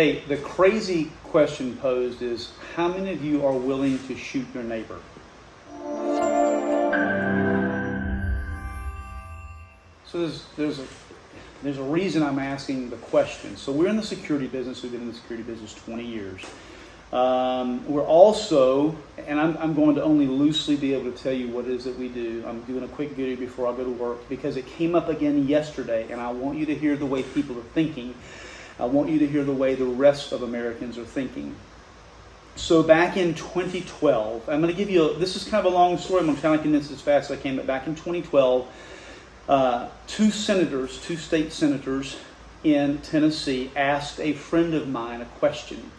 Hey, the crazy question posed is, how many of you are willing to shoot your neighbor? So there's a reason I'm asking the question. So we're in the security business. We've been in the security business 20 years. We're also, and I'm going to only loosely be able to tell you what it is that we do. I'm doing a quick video before I go to work because it came up again yesterday, and I want you to hear the way people are thinking. I want you to hear the way the rest of Americans are thinking. So back in 2012, I'm going to give you, this is kind of a long story. I'm going to try to condense it as fast as I can, but back in 2012, two state senators in Tennessee asked a friend of mine a question.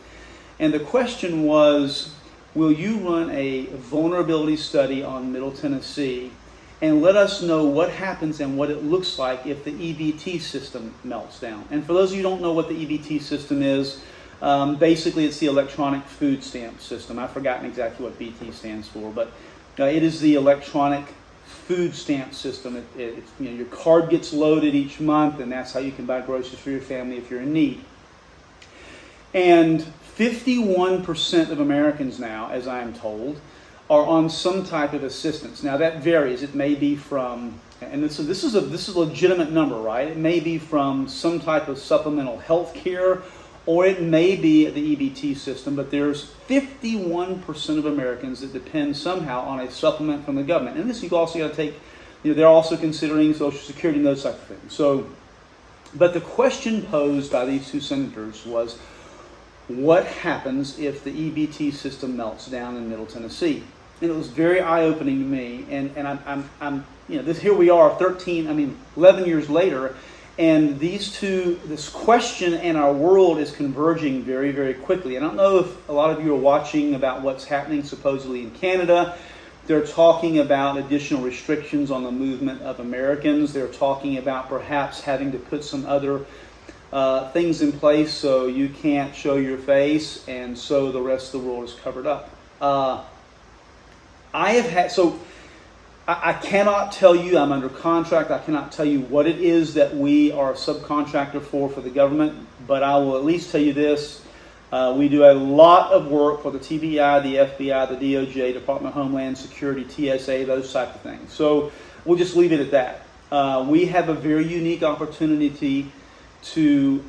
And the question was, will you run a vulnerability study on Middle Tennessee and let us know what happens and what it looks like if the EBT system melts down? And for those of you who don't know what the EBT system is, basically it's the electronic food stamp system. I've forgotten exactly what BT stands for, but it is the electronic food stamp system. Your card gets loaded each month, and that's how you can buy groceries for your family if you're in need. And 51% of Americans now, as I am told, are on some type of assistance. Now that varies. It may be from, and this is a legitimate number, right? It may be from some type of supplemental health care, or it may be the EBT system, but there's 51% of Americans that depend somehow on a supplement from the government. And this you've also got to take, they're also considering Social Security and those types of things. So, but the question posed by these two senators was, what happens if the EBT system melts down in Middle Tennessee? And it was very eye-opening to me. And I'm here we are 11 years later, and this question in our world is converging very, very quickly. I don't know if a lot of you are watching about what's happening supposedly in Canada. They're talking about additional restrictions on the movement of Americans. They're talking about perhaps having to put some other things in place so you can't show your face, and so the rest of the world is covered up. I cannot tell you, I'm under contract, I cannot tell you what it is that we are a subcontractor for the government, but I will at least tell you this. We do a lot of work for the TBI, the FBI, the DOJ, Department of Homeland Security, TSA, those types of things. So we'll just leave it at that. We have a very unique opportunity to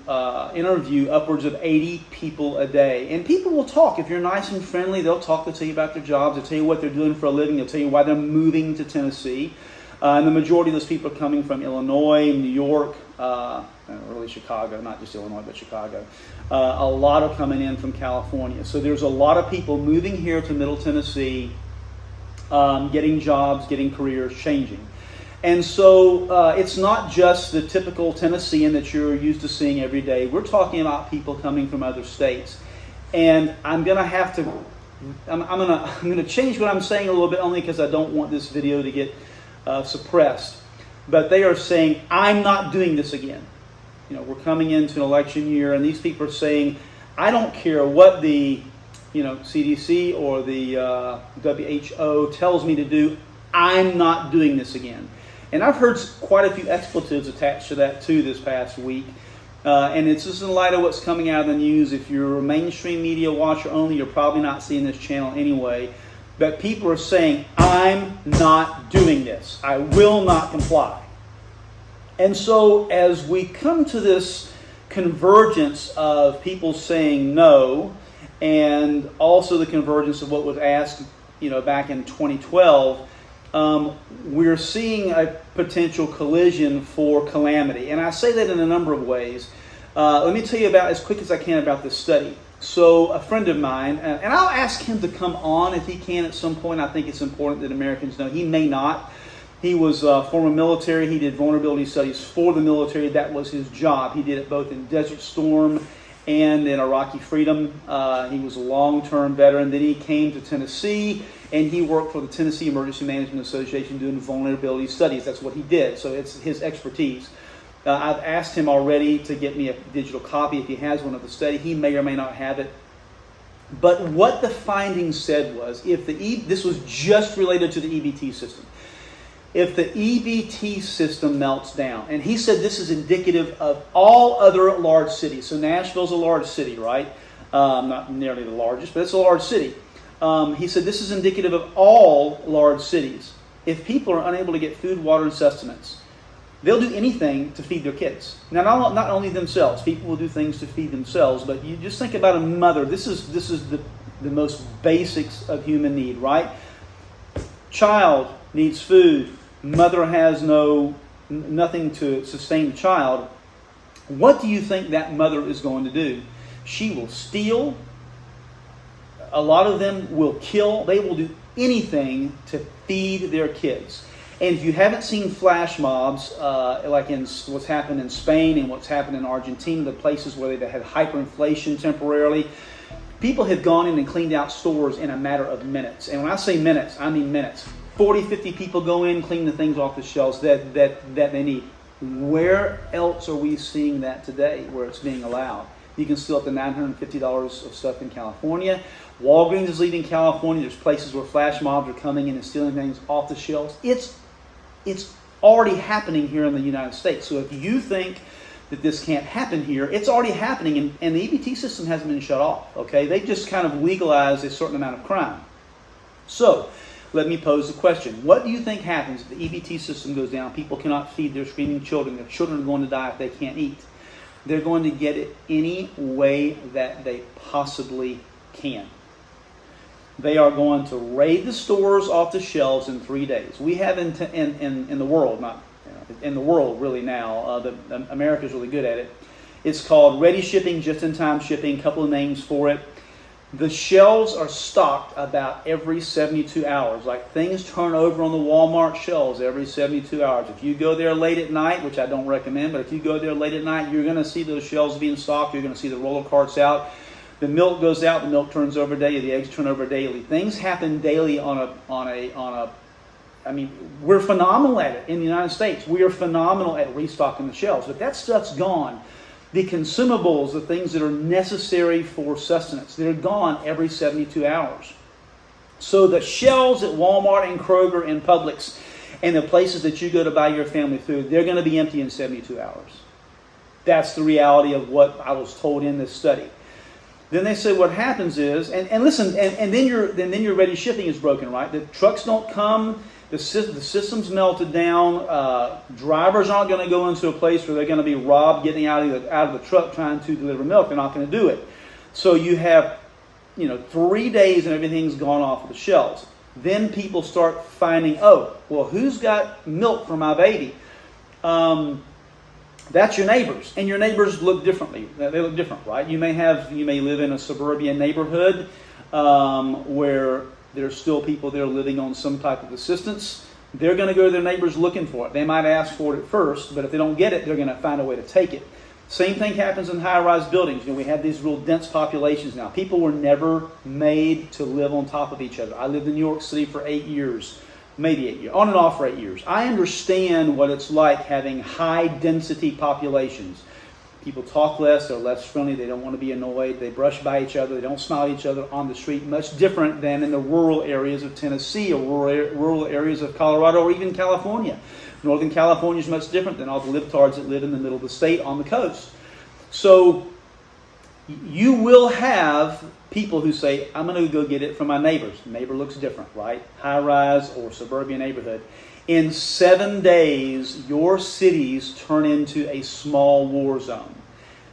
interview upwards of 80 people a day. And people will talk. If you're nice and friendly, they'll talk. They'll tell you about their jobs. They'll tell you what they're doing for a living. They'll tell you why they're moving to Tennessee. And the majority of those people are coming from Illinois, New York, really Chicago, not just Illinois, but Chicago. A lot are coming in from California. So there's a lot of people moving here to Middle Tennessee, getting jobs, getting careers, changing. And so it's not just the typical Tennessean that you're used to seeing every day. We're talking about people coming from other states. And I'm going to change what I'm saying a little bit, only because I don't want this video to get suppressed. But they are saying, I'm not doing this again. We're coming into an election year, and these people are saying, I don't care what the CDC or the WHO tells me to do. I'm not doing this again. And I've heard quite a few expletives attached to that too this past week. And it's just in light of what's coming out of the news. If you're a mainstream media watcher only, you're probably not seeing this channel anyway. But people are saying, I'm not doing this. I will not comply. And so as we come to this convergence of people saying no, and also the convergence of what was asked, back in 2012, we're seeing a potential collision for calamity. And I say that in a number of ways. Let me tell you about, as quick as I can, about this study. So a friend of mine, and I'll ask him to come on if he can at some point. I think it's important that Americans know. He may not. He was former military. He did vulnerability studies for the military. That was his job. He did it both in Desert Storm and in Iraqi Freedom. He was a long-term veteran. Then he came to Tennessee, and he worked for the Tennessee Emergency Management Association doing vulnerability studies. That's what he did, so it's his expertise. I've asked him already to get me a digital copy if he has one of the study. He may or may not have it. But what the findings said was, this was just related to the EBT system. if the EBT system melts down, and he said this is indicative of all other large cities. So Nashville's a large city, right? Not nearly the largest, but it's a large city. He said this is indicative of all large cities. If people are unable to get food, water, and sustenance, they'll do anything to feed their kids. Now, not only themselves. People will do things to feed themselves, but you just think about a mother. This is the most basics of human need, right? Child needs food. Mother has nothing to sustain the child. What do you think that mother is going to do? She will steal. A lot of them will kill. They will do anything to feed their kids. And if you haven't seen flash mobs, like in what's happened in Spain and what's happened in Argentina, the places where they had hyperinflation temporarily, people have gone in and cleaned out stores in a matter of minutes. And when I say minutes, I mean minutes. 40, 50 people go in, clean the things off the shelves that they need. Where else are we seeing that today where it's being allowed? You can steal up to $950 of stuff in California. Walgreens is leaving California. There's places where flash mobs are coming in and stealing things off the shelves. It's already happening here in the United States. So if you think that this can't happen here, it's already happening, and the EBT system hasn't been shut off. Okay, they just kind of legalized a certain amount of crime. So let me pose the question. What do you think happens if the EBT system goes down? People cannot feed their screaming children. Their children are going to die if they can't eat. They're going to get it any way that they possibly can. They are going to raid the stores off the shelves in 3 days. We have in the world, not in the world really now, America's really good at it. It's called ready shipping, just-in-time shipping, a couple of names for it. The shelves are stocked about every 72 hours. Like things turn over on the Walmart shelves every 72 hours. If you go there late at night, which I don't recommend, but if you go there late at night, you're going to see those shelves being stocked. You're going to see the roller carts out. The milk goes out. The milk turns over daily. The eggs turn over daily. Things happen daily on a. I mean, we're phenomenal at it in the United States. We are phenomenal at restocking the shelves, but that stuff's gone. The consumables, the things that are necessary for sustenance, they're gone every 72 hours. So the shelves at Walmart and Kroger and Publix and the places that you go to buy your family food, they're going to be empty in 72 hours. That's the reality of what I was told in this study. Then they say what happens is, and listen, and then your ready shipping is broken, right? The trucks don't come. The system's melted down. Drivers aren't going to go into a place where they're going to be robbed getting out of the truck trying to deliver milk. They're not going to do it. So you have, 3 days and everything's gone off of the shelves. Then people start finding, who's got milk for my baby? That's your neighbors, and your neighbors look differently. They look different, right? You may live in a suburban neighborhood where there's still people there living on some type of assistance. They're going to go to their neighbors looking for it. They might ask for it at first, but if they don't get it, they're going to find a way to take it. Same thing happens in high-rise buildings. We have these real dense populations now. People were never made to live on top of each other. I lived in New York City for 8 years, maybe 8 years, on and off for 8 years. I understand what it's like having high-density populations. People talk less, they're less friendly, they don't want to be annoyed, they brush by each other, they don't smile at each other on the street, much different than in the rural areas of Tennessee or rural areas of Colorado or even California. Northern California is much different than all the libtards that live in the middle of the state on the coast. So you will have people who say, I'm going to go get it from my neighbors. Neighbor looks different, right? High-rise or suburban neighborhood. In 7 days, your cities turn into a small war zone.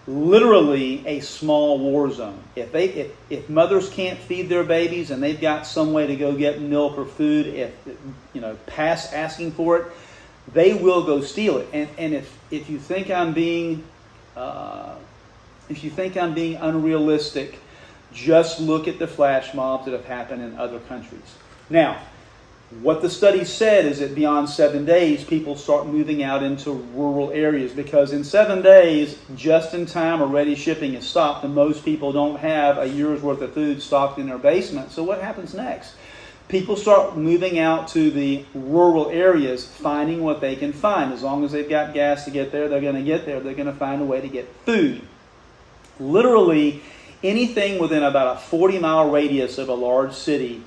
Literally a small war zone. If mothers can't feed their babies and they've got some way to go get milk or food, past asking for it, they will go steal it. And if you think I'm being unrealistic, just look at the flash mobs that have happened in other countries. Now, what the study said is that beyond 7 days, people start moving out into rural areas because in 7 days, just-in-time or ready shipping is stopped, and most people don't have a year's worth of food stocked in their basement. So what happens next? People start moving out to the rural areas, finding what they can find. As long as they've got gas to get there, they're going to get there. They're going to find a way to get food. Literally, anything within about a 40-mile radius of a large city,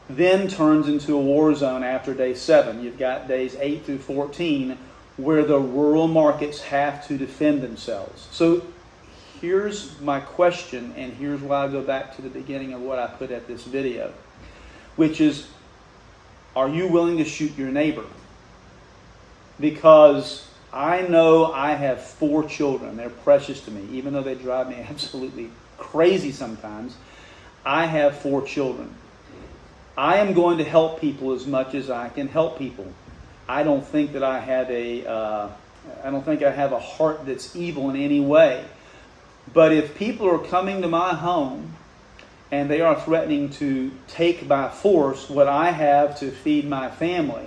then turns into a war zone after day 7. You've got days 8 through 14 where the rural markets have to defend themselves. So here's my question, and here's why I go back to the beginning of what I put at this video, which is, are you willing to shoot your neighbor? Because I know I have 4 children. They're precious to me, even though they drive me absolutely crazy sometimes. I have 4 children. I am going to help people as much as I can help people. I don't think that I have a heart that's evil in any way. But if people are coming to my home and they are threatening to take by force what I have to feed my family,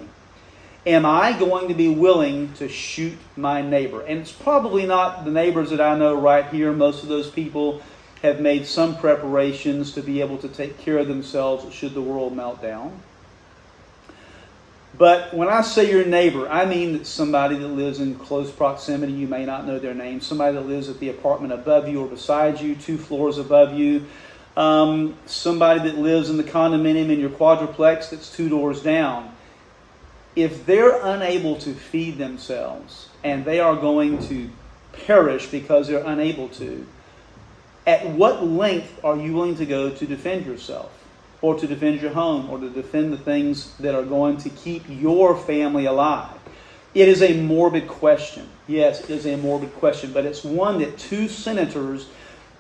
am I going to be willing to shoot my neighbor? And it's probably not the neighbors that I know right here. Most of those people have made some preparations to be able to take care of themselves should the world melt down. But when I say your neighbor, I mean that somebody that lives in close proximity, you may not know their name, somebody that lives at the apartment above you or beside you, 2 floors above you, somebody that lives in the condominium in your quadruplex that's 2 doors down. If they're unable to feed themselves and they are going to perish because they're unable to, at what length are you willing to go to defend yourself, or to defend your home, or to defend the things that are going to keep your family alive? It is a morbid question. Yes, it is a morbid question, but it's one that 2 senators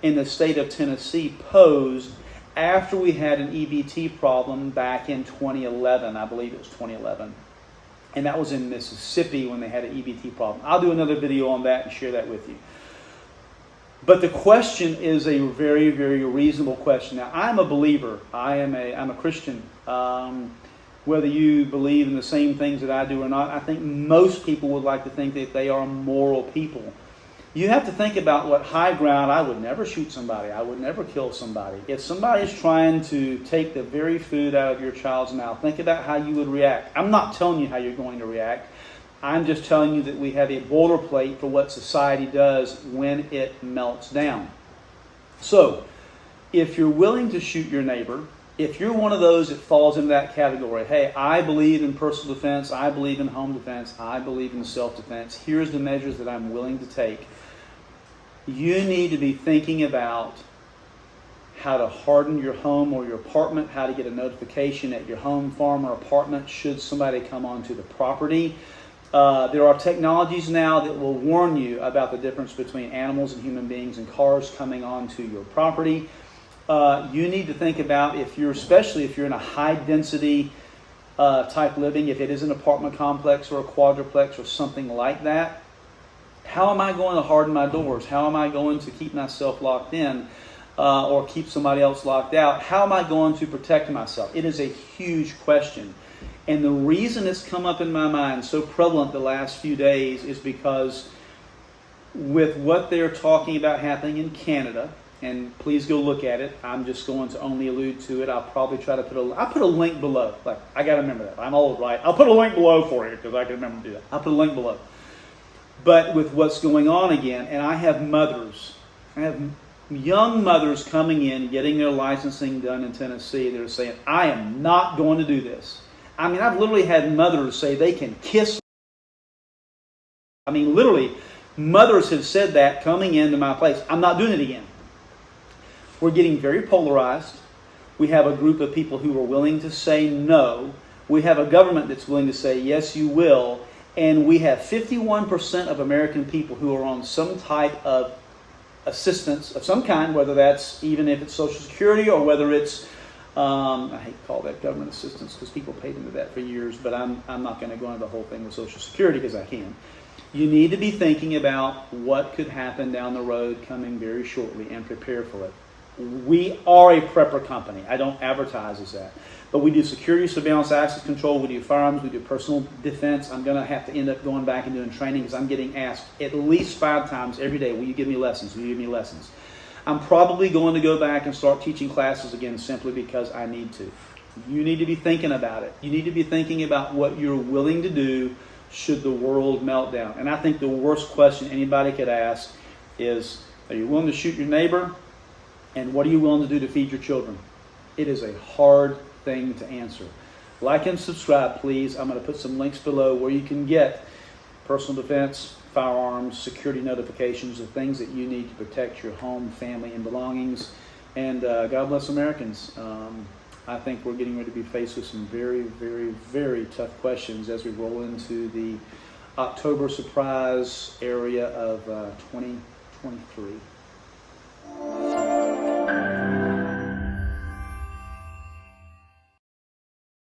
in the state of Tennessee posed after we had an EBT problem back in 2011. I believe it was 2011. And that was in Mississippi when they had an EBT problem. I'll do another video on that and share that with you. But the question is a very, very reasonable question. Now, I'm a believer. I'm a Christian. Whether you believe in the same things that I do or not, I think most people would like to think that they are moral people. You have to think about what high ground. I would never shoot somebody. I would never kill somebody. If somebody is trying to take the very food out of your child's mouth, think about how you would react. I'm not telling you how you're going to react. I'm just telling you that we have a boilerplate for what society does when it melts down. So, if you're willing to shoot your neighbor, if you're one of those that falls into that category, hey, I believe in personal defense, I believe in home defense, I believe in self-defense, here's the measures that I'm willing to take, you need to be thinking about how to harden your home or your apartment, how to get a notification at your home, farm, or apartment should somebody come onto the property. There are technologies now that will warn you about the difference between animals and human beings and cars coming onto your property. You need to think about, especially if you're in a high density type living, if it is an apartment complex or a quadruplex or something like that, how am I going to harden my doors? How am I going to keep myself locked in or keep somebody else locked out? How am I going to protect myself? It is a huge question. And the reason it's come up in my mind so prevalent the last few days is because with what they're talking about happening in Canada, and please go look at it. I'm just going to only allude to it. I'll probably try to I'll put a link below. Like, I got to remember that. I'm old, right? I'll put a link below for you because I can remember to do that. I'll put a link below. But with what's going on again, and I have young mothers coming in, getting their licensing done in Tennessee. They're saying, I am not going to do this. I mean, I've literally had mothers say they can kiss. I mean, literally, mothers have said that coming into my place. I'm not doing it again. We're getting very polarized. We have a group of people who are willing to say no. We have a government that's willing to say, yes, you will. And we have 51% of American people who are on some type of assistance of some kind, whether that's even if it's Social Security or whether it's, I hate to call that government assistance because people paid into that for years, but I'm not going to go into the whole thing with Social Security because I can. You need to be thinking about what could happen down the road coming very shortly and prepare for it. We are a prepper company. I don't advertise as that. But we do security, surveillance, access control. We do firearms. We do personal defense. I'm going to have to end up going back and doing training because I'm getting asked at least 5 times every day, will you give me lessons? Will you give me lessons? I'm probably going to go back and start teaching classes again simply because I need to. You need to be thinking about it. You need to be thinking about what you're willing to do should the world melt down. And I think the worst question anybody could ask is, are you willing to shoot your neighbor? And what are you willing to do to feed your children? It is a hard thing to answer. Like and subscribe, please. I'm going to put some links below where you can get personal defense, firearms, security notifications, the things that you need to protect your home, family, and belongings. And God bless Americans. I think we're getting ready to be faced with some very, very, very tough questions as we roll into the October surprise area of 2023.